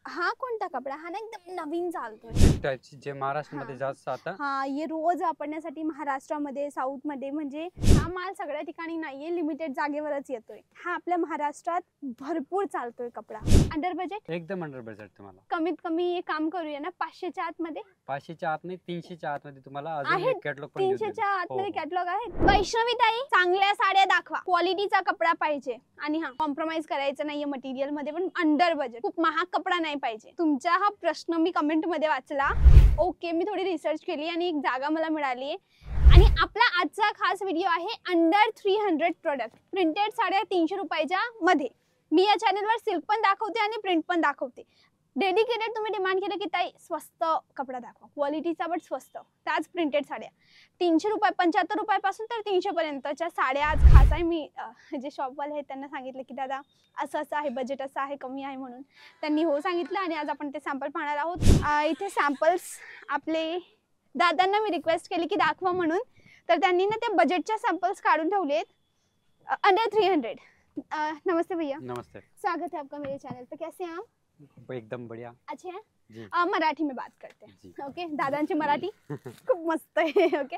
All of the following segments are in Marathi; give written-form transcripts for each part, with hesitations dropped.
हा कोणता कपडा? हा ना एकदम नवीन चालतोय. टाईपची जे महाराष्ट्रामध्ये जास्त आता हा ये रोज वापरण्यासाठी महाराष्ट्रामध्ये साऊथ मध्ये म्हणजे हा माल सगळ्या ठिकाणी नाहीये, लिमिटेड जागेवरच येतोय. हा आपल्या महाराष्ट्रात भरपूर चालतोय कपडा. Under budget? एकदम अंडर बजेट तुम्हाला. कमीत कमी एक काम करूया ना 500च्या आतमध्ये. 500च्या आत नाही 300च्या आतमध्ये तुम्हाला अजून आहेत एक कॅटलॉग पण देऊ 300च्या आतमध्ये हो. कॅटलॉग आहेत. वैष्णवी ताई चांगल्या साड्या दाखवा, क्वालिटीचा कपडा पाहिजे आणि हा कॉम्प्रोमाइज करायचं नाहीये मटेरियल मध्ये, पण अंडर बजेट, खूप महाग कपडा नाही पाहिजे. तुमचा हा प्रश्न मी कमेंट मध्ये वाचला. ओके, मी थोडी रिसर्च केली आणि एक जागा मला मिळाली आणि आपला आजचा खास व्हिडिओ आहे अंडर 300 प्रोडक्ट. प्रिंटेड साड्या 300 रुपयाच्या मध्ये. मी या चॅनलवर सिल्क पण दाखवते आणि प्रिंट पण दाखवते. डेडिकेटेड तुम्ही डिमांड केलं की ताई स्वस्त कपडा दाखवा, क्वालिटीचा बट स्वस्त, त्याच प्रिंटेड साड्या 300 रुपये 75 रुपयापासून तर 300 पर्यंतच्या साड्या आज खास आहे. मी जे शॉपवाले आहेत त्यांना सांगितलं की दादा असं असं आहे, बजेट असं आहे, कमी आहे म्हणून. त्यांनी हो सांगितलं आणि आज आपण ते सॅम्पल पाहणार आहोत. इथे सॅम्पल्स आपले दादांना मी रिक्वेस्ट केली की दाखवा म्हणून, तर त्यांनी ना ते बजेटच्या सॅम्पल्स काढून ठेवले आहेत अंडर 300. नमस्ते भैया. नमस्ते, स्वागत है आपका मेरे चैनल पे. कैसे हैं आप? एकदम बढ़िया. अच्छे हैं. जी. मराठी में बात करते हैं. जी. ओके, दादांची मराठी खूप मस्त आहे. ओके,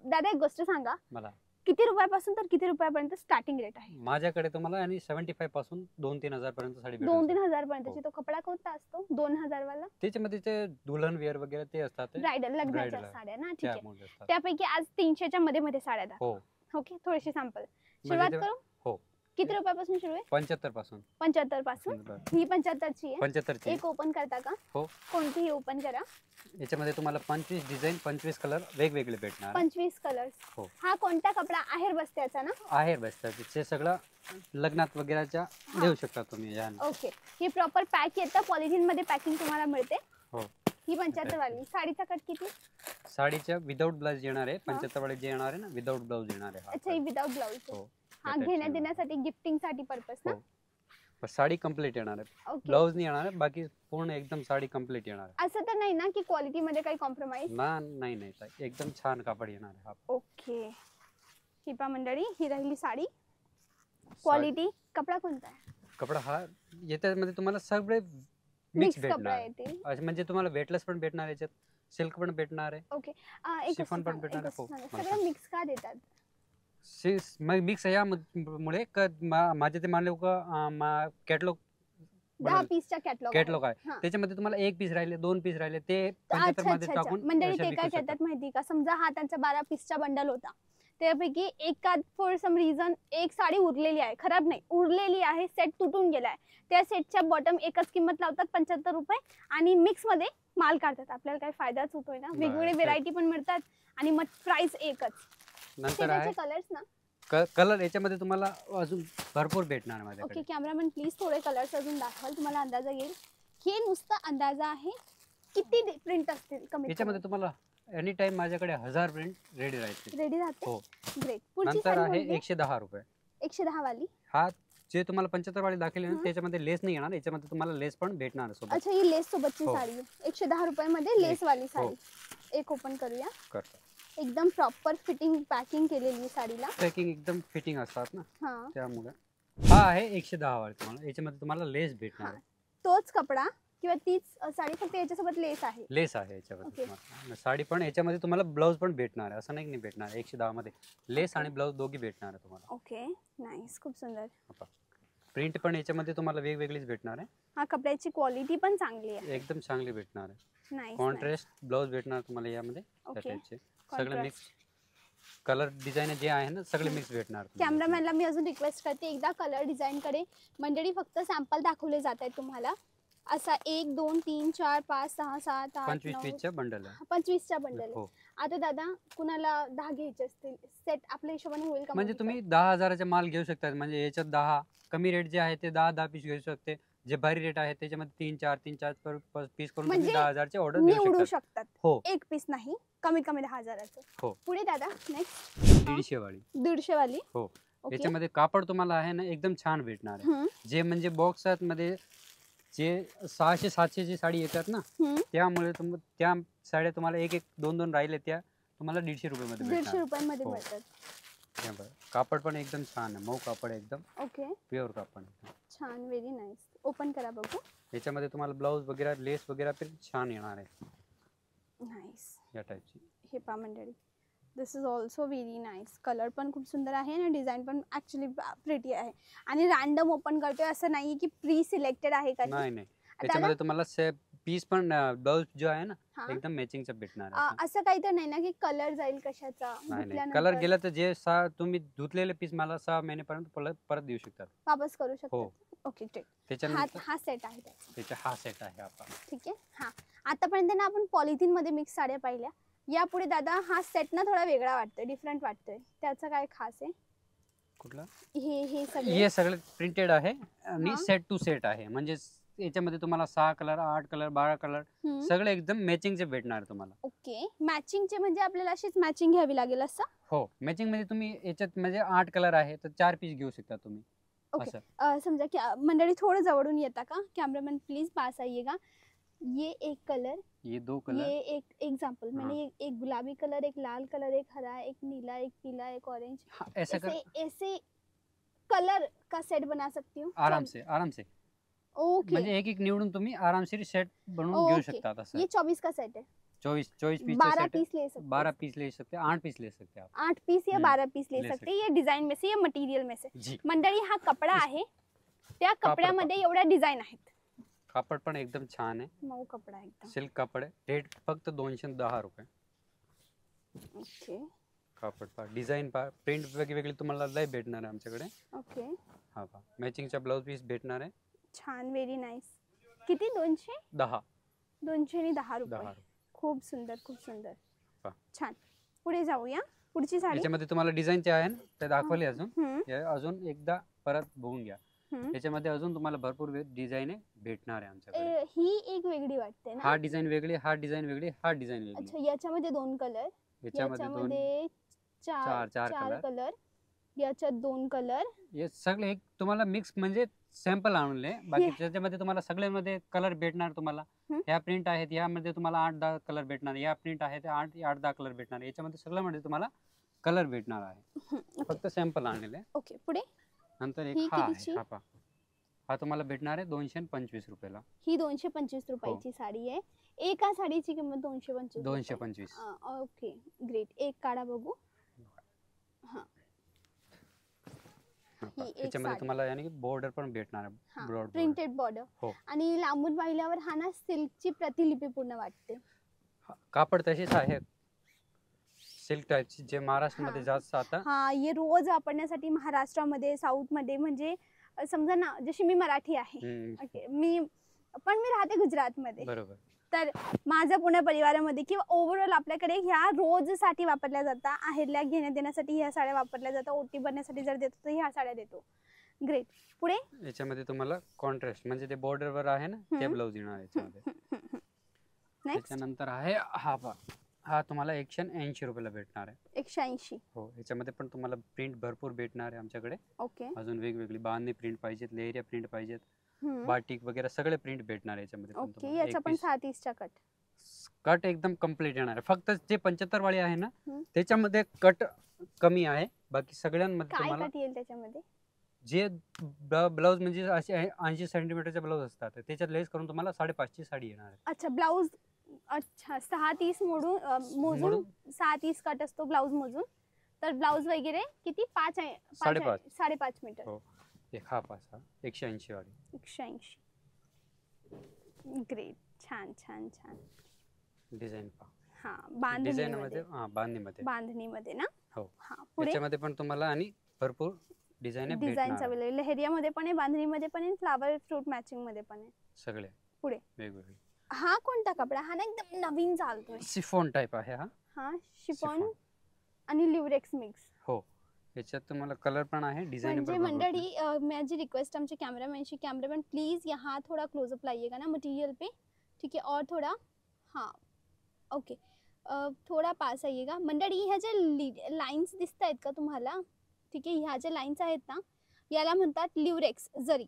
दादा एक गोष्ट सांगा, मला किती रुपयापासून तर किती रुपयापर्यंत स्टार्टिंग रेट आहे? माझ्याकडे तुम्हाला आणि 75 पासून 2-3 हजार पर्यंत साडी भेटेल. 2-3 हजार हो. पर्यंतची. तो कपडा कोणता असतो 2000 वाला? त्याच्यामध्ये ते दुल्हन वेअर वगैरे ते असतात ते ब्रायडल लग्नाच्या Bridal. साड्या ना. ठीक आहे, त्यामुळे असतात. त्यापैकी आज 300च्या मध्ये मध्ये साड्या दाखवा. हो, ओके, थोडीशी सॅम्पल सुरुवात म्हणजे करू. हो. किती रुपयापासून सुरू आहे? 75 पासून. 75 पासून. ही 75ची आहे. 75 ची. एक ओपन करता का? हो. कोणतीही ओपन करा. याच्यामध्ये तुम्हाला 25 डिझाईन 25 कलर वेगवेगळे भेटणार. 25 कलर्स. हो. हा कोणता कपडा? आहेर बस्त्याचा ना? आहे बसतात ते सगळं लग्नात वगैरेच्या देऊ शकता तुम्ही या. ओके, ही प्रॉपर पॅक येतं, पॉलिथिन मध्ये पॅकिंग तुम्हाला मिळते. हो. ही 75 वाली. साडीचा कट किती? साडीच्या विदाउट ब्लाउज येणार आहे. 75 वाली जे येणार आहे ना विदाउट ब्लाउज येणार आहे. अच्छा, ही विदाउट ब्लाउज. हो. हा घेण्या देण्यासाठी, गिफ्टिंग साठी पर्पस ना? हो. पण साडी कंप्लीट येणार आहे. ओके, ब्लाउज नाही येणार आहे, बाकी पूर्ण एकदम साडी कंप्लीट येणार आहे. असं तर नाही ना की क्वालिटी मध्ये काही कॉम्प्रोमाइज? नाही नाही ताई, एकदम छान कापड येणार आहे हा. ओके, ही पा मंडळी, ही राहिली साडी. क्वालिटी. कपडा कोणता आहे? कपडा हा याच्यामध्ये तुम्हाला सगळे मिक्स मिक्स कपडा भेटणार आहे. येतील. असं म्हणजे तुम्हाला वेटलेस पण भेटणार आहे, याच्यात सिल्क पण भेटणार आहे. ओके, एक शिफॉन गोष्ट पण भेटणार आहे. सांगा, हो. सगळं मिक्स का देतात? मिक्स यामुळे माझे ते मानले का कॅटलॉग 10 पीसचा कॅटलॉग आहे. हा. त्याच्यामध्ये तुम्हाला 1 पीस राहिले, 2 पीस राहिले, ते 75 अच्छा मध्ये अच्छा अच्छा. टाकून मंडळी अशा ते विकू काय शकता. करतात माहिती का, समजा हा त्यांचा 12 पीसचा बंडल होता, त्यापैकी एकात फॉर सम रिझन एक साडी उरलेली आहे, खराब नाही उरलेली आहे, सेट तुटून गेलाय, त्या सेटच्या बॉटम एकच किंमत लावतात 75 रुपये आणि मिक्स मध्ये माल काढतात. आपल्याला काही फायदाच होतोय ना, वेगवेगळे व्हेरायटी पण मिळतात आणि मग प्राइस एकच. नंतर आहे कलर्स ना? कलर याच्यामध्ये तुम्हाला अजून भरपूर भेटणार आहे माझ्याकडे. ओके, कॅमेरामॅन प्लीज थोडे कलर्स अजून दाखवाल, तुम्हाला अंदाजा येईल. हे नुसता अंदाजा आहे, किती प्रिंट असतील कमी? याच्यामध्ये तुम्हाला एनी टाइम माझ्याकडे 1000 प्रिंट रेडी राहते. रेडी राहते. हो. ग्रेट. पुढची नंतर साडी आहे कोणती? 110 रुपये. 110 वाली. हा जे तुम्हाला 75 वाली दाखवली ना त्याच्यामध्ये लेस नाही येणार, याच्यामध्ये तुम्हाला लेस पण भेटणार आहे सोबत. अच्छा, ही लेस सोबतची हो. साडी आहे. 110 रुपयामध्ये लेस वाली साडी. एक ओपन करूया. करतो. एकदम प्रॉपर फिटिंग पॅकिंग केलेली साडीला. पॅकिंग एकदम फिटिंग असतात ना, हा, त्यामुळे हा आहे 110 वाली. तुम्हाला याच्यामध्ये तुम्हाला लेस भेटणार आहे. तोच कपडा किंवा तीच साडी, फक्त याच्यासोबत लेस आहे. लेस आहे याच्यामध्ये ओके. तुम्हाला. साडी पण याच्यामध्ये तुम्हाला ब्लाउज पण भेटणार आहे, असं नाही की नाही भेटणार. 110 मध्ये लेस आणि ब्लाउज दोघी भेटणार आहे तुम्हाला. ओके, नाईस, खूप सुंदर. प्रिंट पण याच्यामध्ये तुम्हाला वेगवेगळीच भेटणार आहे. हा, कपड्याची क्वालिटी पण चांगली आहे. एकदम चांगली भेटणार आहे. नाईस. कॉन्ट्रास्ट ब्लाउज भेटणार तुम्हाला यामध्ये. त्या ओके. टाईपचे सगळे मिक्स कलर डिझाईन जे आहे ना सगळे मिक्स भेटणार. कॅमेरामॅनला मी अजून रिक्वेस्ट करते, एकदा कलर डिझाईन कडे मंडळी फक्त सॅम्पल दाखवले जात आहेत तुम्हाला. असा 1 2 3 4 5 6 7 8 25 पीसचा बंडल आहे. 25चा बंडल. हो. आता दादा कुणाला 10 घ्यायचे असतील, सेट आपल्या हिशोबाने होईल का? म्हणजे तुम्ही 10,000चा माल घेऊ शकता. म्हणजे याच्यात 10 कमी रेट जे आहे ते 10 पीस घेऊ शकते. जे भारी रेट आहे त्याच्यामध्ये 3-4 पीस करून म्हणजे तुम्ही 10,000चे ऑर्डर निवडू देऊ शकतात. हो. एक पीस नाही, कमीत कमी 10,000चं. हो. पुढे दादा नेक्स्ट 150 वाली. 150 वाली. हो. ओके. याच्यामध्ये कापड तुम्हाला आहे ना एकदम छान भेटणार आहे. जे म्हणजे बॉक्स मध्ये जे 600-700 ची साडी येतात ना, त्यामुळे त्या साड्या तुम्हाला 1-1 2-2 राहिले त्या तुम्हाला 150 रुपये मध्ये 150 रुपयांमध्ये हो. मिळतात. हे बघा, कापड पण एकदम छान आहे, मऊ कापड आहे, एकदम ओके प्युअर कापड आहे. छान, व्हेरी नाईस. ओपन करा बघू. याच्यामध्ये तुम्हाला ब्लाऊज वगैरे लेस वगैरे पण छान येणार आहे नाईस. या टाईपची. हे पहा मंडळी, this is also very nice. Colour पण खूप सुंदर आहे आणि डिझाईन पण ऍक्च्युली प्रिटी आहे. आणि रॅन्डम ओपन करतोय असं नाही की प्री सिलेक्टेड आहे का? नाही नाही, त्याच्यामध्ये तुम्हाला पीस पण ब्लाऊज जो आहे ना हा. एकदम मॅचिंगचा भेटणार आहे. असं काही तर नाही ना की कलर जाईल कशाचा नाही नाही, धुतल्यानंतर? कलर गेला तर जे तुम्ही धुतलेले पीस मला 6 महिन्यापर्यंत परत देऊ शकतात. वापस करू हो. शकतो. ओके ठीक. त्याच्यानंतर हा सेट आहे त्याचा. त्याचा हा सेट आहे आपला. ठीक आहे. हा, आतापर्यंत ना आपण पॉलिथिन मध्ये मिक्स साड्या पाहिल्या. यापुढे दादा हा सेट ना थोडा वेगळा वाटतोय, डिफरंट वाटतोय. त्याचं काय खास आहे? कुठला? हे सगळे हे सगळे प्रिंटेड आहे आणि हा. सेट टू सेट आहे. म्हणजे याच्यामध्ये तुम्हाला 6 कलर, 8 कलर, 12 कलर सगळे एकदम मॅचिंगचे भेटणार तुम्हाला. ओके. मॅचिंगचे म्हणजे आपल्याला अशीच मॅचिंग घ्यावी लागेल असं? हो, मॅचिंग म्हणजे तुम्ही याच्यात म्हणजे 8 कलर आहे तर 4 पीस घेऊ शकता तुम्ही. ओके. असं समजा की मंडळी थोडं जवळून येता का? कैमरामैन प्लीज पास आइएगा. ये एक कलर, ये 2 कलर, ये एक एग्जांपल, हाँ. मैंने एक गुलाबी कलर, एक लाल कलर, एक हरा, एक नीला, एक पीला, एक ऑरेंज, हाँ, ऐसा कर ऐसे कलर का सेट बना सकती हूँ आराम से. ओके. म्हणजे एक एक निवडून तुम्ही आरामशीर सेट बनवून घेऊ ओके. शकता. असं ये 24 का सेट है. 24 पीस 12 सेट है. पीस ले सकते 12 पीस ले सकते हैं, 8 पीस ले सकते हैं आप. 8 पीस या 12 पीस ले ले सकते हैं, ये डिझाईन में से या मटेरियल में से. जी. मंडळी हा कपडा आहे, त्या कपड्यामध्ये एवढ्या डिझाईन आहेत. कापड पण एकदम छान आहे, मऊ कपडा एकदम. सिल्क कापड आहे. रेट फक्त 210 रुपये. ओके कापड पा, डिझाईन पा, प्रिंट वेगवेगळी तुम्हाला लय भेटणार आहे आमच्याकडे. ओके. हा पा, मॅचिंगचा ब्लाऊज पीस भेटणार आहे. छान, व्हेरी नाईस. किती? 200? 10 210 रुपये. 10. खूप सुंदर, खूप सुंदर. पहा. छान. पुढे जाऊया. पुढची साडी. याच्यामध्ये तुम्हाला डिझाईनचे आहे ना ते दाखवले अजून. हम्म, हे अजून एकदा परत बघून घ्या. हम्म. याच्यामध्ये अजून तुम्हाला भरपूर डिझाईन भेटणार आहे आमच्याकडे. ही एक वेगळी वाटते ना? हा डिझाईन वेगळी, हा डिझाईन वेगळी, हा डिझाईन वेगळी. अच्छा, याच्यामध्ये 2 कलर, याच्यामध्ये 2 याच्यामध्ये चार चार कलर, याच्यात 2 कलर. हे सगळे एक तुम्हाला मिक्स म्हणजे सॅम्पल आणले. बाकी त्याच्यामध्ये तुम्हाला सगळ्यामध्ये कलर भेटणार तुम्हाला. ह्या प्रिंट आहेत, यामध्ये तुम्हाला 8-10 कलर भेटणार. या प्रिंट आहेत, 8-10 कलर भेटणार. याच्यामध्ये सगळ्यामध्ये तुम्हाला कलर भेटणार आहे. फक्त सॅम्पल आणलेले. ओके. पुढे नंतर एक ही हा कितीची? आहे, हा पहा. हा तुम्हाला भेटणार आहे 225 रुपयाला. ही 225 रुपयाची साडी आहे. एका साडीची किंमत 225 रुपये. 225. Okay great. एक काढा बघू. हा, हा पहा. ही एक याच्यामध्ये साडी. तुम्हाला यानी बॉर्डर पण भेटणार आहे, हा, ब्रॉड बॉर्डर. Printed border. हो. आणि लांबून पाहिल्यावर हा ना सिल्कची प्रतिलिपी पूर्ण वाटते. कापड तशीच आहे, सिल्क टाईपची, जे महाराष्ट्रामध्ये हा. जास्त आता. हा, ये रोज वापरण्यासाठी महाराष्ट्रामध्ये, साऊथ मध्ये, म्हणजे समजा ना जशी मी मराठी आहे, ओके, मी राहते गुजरातमध्ये, बरोबर. तर माझ्या पुणे परिवारामध्ये किंवा ओव्हरऑल आपल्याकडे ह्या रोजसाठी वापरल्या जातात. आहेरल्या घेण्यात देण्यासाठी ह्या साड्या वापरल्या जातात. ओटी भरण्यासाठी जर देतो तर ह्या साड्या देतो. ग्रेट. पुढे याच्यामध्ये तुम्हाला कॉन्ट्रास्ट म्हणजे ते बॉर्डर वर आहे ना ते ब्लाऊज येणार याच्यामध्ये. नेक्स्ट त्याच्यानंतर आहे हा पहा. हा तुम्हाला 180 रुपयाला भेटणार आहे. 180. हो, याच्यामध्ये पण तुम्हाला प्रिंट भरपूर भेटणार आहे आमच्याकडे. ओके. अजून वेगवेगळी बांधणी प्रिंट पाहिजेत, लेहरिया प्रिंट पाहिजेत, बाटिक वगैरे सगळे प्रिंट भेटणार आहे याच्यामध्ये. ओके. याचा पण 37चा कट. कट एकदम कम्प्लीट येणार आहे. फक्त जे 75 वाली आहे ना त्याच्यामध्ये कट कमी आहे. बाकी सगळ्यांमध्ये काय तुम्हाला कट येईल त्याच्यामध्ये? जे ब्लाऊज म्हणजे असे 80 सेंटीमीटरचे ब्लाऊज असतात त्याच्यात लेस करून तुम्हाला 5.5ची साडी येणार आहे. अच्छा, ब्लाऊज. अच्छा, 6-30 मोजून 6-30 कट असतो ब्लाऊज मोजून. तर ब्लाऊज वगैरे किती? 5.5 मीटर. हो. एक हा पासा 180 वाली. 180. ग्रेट. छान छान छान. डिझाईन पहा. हा, डिझाईन मध्ये, हा बांधणीमध्ये ना. हो. हा, पुढे याच्यामध्ये पण तुम्हाला आणि भरपूर डिझाईन डिझाईन्स अवेलेबल. लेहरियामध्ये पण आहे, बांधणीमध्ये पण आहे, फ्लावर फ्रूट मॅचिंग मध्ये पण आहे. सगळे पुढे वेगवेगळे. हा कोणता कपडा? हा ना एकदम नवीन चालतोय. शिफॉन टाइप आहे हा. हा, शिफॉन आणि लिव्हरेक्स मिक्स. हो, याच्यात तुम्हाला कलर पण आहे, डिझाइन म्हणजे मंडळी, मेरी रिक्वेस्ट आमचे कैमरामैन प्लीज यहाँ थोड़ा क्लोजअप लाइएगा ना मटेरियल पे, ठीक है, और थोड़ा, हाँ ओके, थोड़ा पास आइएगा. मंडळी, ह्या ज्या लाईन्स दिसत आहेत का तुम्हाला, ठीक आहे, ह्या ज्या लाईन्स आहेत ना याला म्हणतात लिव्हरेक्स जरी.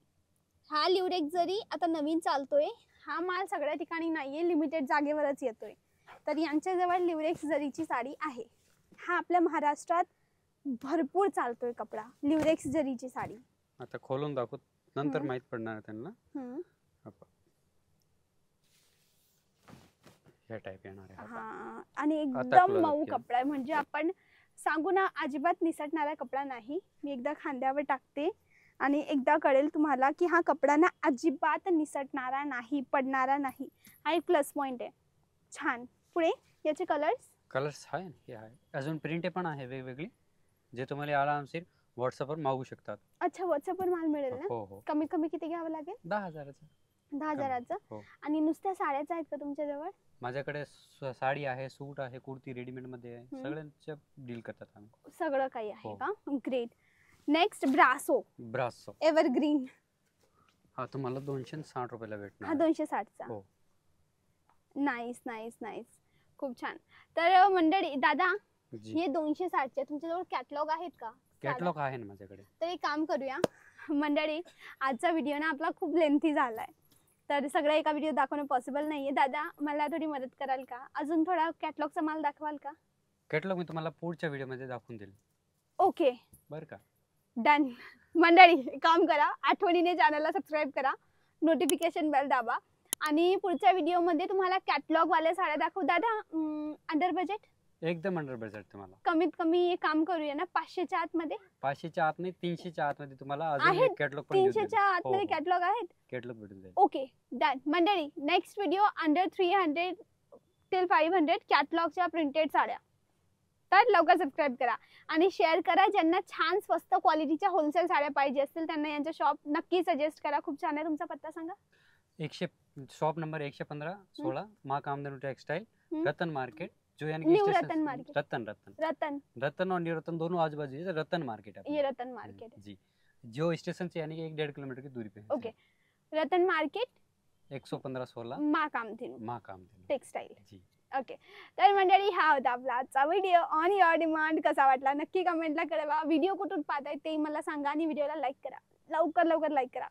हा लिव्हरेक्स जरी आता नवीन चालतोय. हा माल सगळ्या ठिकाणी नाहीये, लिमिटेड जागेवरच येतोय. तर यांच्याजवळ लिव्हरेक्स जरीची साडी आहे. हा आपल्या महाराष्ट्रात भरपूर चालतोय कपडा. ल्युरेक्स जरीची साडी. आता खोलून दाखवत नंतर हम्म. माहित पडणार आहे त्यांना. हम्म. ह्या टाइप येणार आहे आता. हा आणि आता एकदम close मऊ केलं. कपडा आहे. म्हणजे आपण सांगू ना, अजिबात निसटणारा कपडा नाही. मी एकदा खांद्यावर टाकते आणि एकदा कळेल तुम्हाला की हा कपडा ना अजिबात निसटणारा नाही, पडणारा नाही. हा एक प्लस पॉइंट आहे. छान. पुढे याचे कलर्स. कलर्स आहे ना, हे आहे. अजून प्रिंट पण आहे वेगवेगळी, जे तुम्हाला आरामशीर व्हॉट्सअपवर मागू शकतात. अच्छा, व्हॉट्सअपवर माल मिळेल ना. हो हो. कमीत कमी किती घ्यावं लागेल? 10,000चं. 10,000चं. हो. आणि नुसत्या साड्याच आहेत का तुमच्याजवळ? माझ्याकडे साडी आहे, सूट आहे, कुर्ती रेडीमेड मध्ये आहे. हम्म. सगळ्यांच्या डील करतात आम्ही. सगळं काही आहे हो. का? ग्रेट. नेक्स्ट ब्रासो ब्रासो. एव्हरग्रीन. हा तुम्हाला 260 रुपयाला हा भेटणार. 260चा. हो. Nice nice nice. खूप छान. तर मंडळी, दादा जी. हे 260चे तुमच्याजवळ कॅटलॉग आहेत का? कॅटलॉग आहे ना माझ्याकडे. तर एक काम करूया मंडळी, आजचा व्हिडिओ ना आपला खूप लेंथी झालाय, तर सगळं एका व्हिडिओ दाखवणं पॉसिबल नाहीये. दादा मला थोडी मदत कराल का? अजून थोडा कॅटलॉगचा माल दाखवाल का? कॅटलॉग मी तुम्हाला पुढच्या व्हिडिओ मध्ये दाखवून देईल. ओके, बरं का. डन. मंडळी एक काम करा, आठवणीने चॅनलला सबस्क्राईब करा, नोटिफिकेशन बेल दाबा आणि पुढच्या व्हिडिओमध्ये तुम्हाला कॅटलॉग वाल्या साड्या दाखवू. दादा अंडर बजेट? एकदम अंडर बजेट तुम्हाला. कमीत कमी एक काम करूया ना, 500च्या आतमध्ये. 500च्या आत नाही, 300च्या आतमध्ये तुम्हाला अजून आहेत? एक कॅटलॉग पण देऊन देईल. 300च्या आतमध्ये हो. कॅटलॉग आहेत? कॅटलॉग भेटून जाईल. Okay, done. मंडळी नेक्स्ट व्हिडिओ अंडर 300 टिल 500 कॅटलॉगच्या प्रिंटेड साड्या. तर लवकर सबस्क्राईब करा आणि शेअर करा. ज्यांना छान स्वस्त क्वालिटीच्या होलसेल साड्या पाहिजे असतील त्यांना यांचं शॉप नक्की सजेस्ट करा. खूप छान आहे. तुमचा पत्ता सांगा. शॉप नंबर 115-16 माँ कामधेनु टेक्सटाइल, हम्म. रतन मार्केट, जो यानी new station- Ratan market. Ratan Ratan Ratan. Ratan और न्यू रतन दोनों आजू बाजू रतन मार्केट है ये रतन मार्केट है. जी, जो स्टेशन से यानी कि 1-1.5 किलोमीटर की दूरी पे है. ओके. रतन मार्केट 115-16 माँ कामधेनु माँ कामधेनु टेक्सटाईल. जी. ओके. तर मंडळी हा होता आपला आजचा व्हिडिओ ऑन युअर डिमांड. कसा वाटला नक्की कमेंटला कळवा. व्हिडिओ कुठून पाहताय ते मला सांगा आणि व्हिडिओला लाईक करा. लवकर लवकर लाईक करा.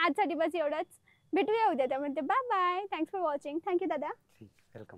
आजसाठी बस एवढंच. भेटूया उद्या. त्यामुळे bye bye. Thanks for watching. Thank you दादा. वेलकम.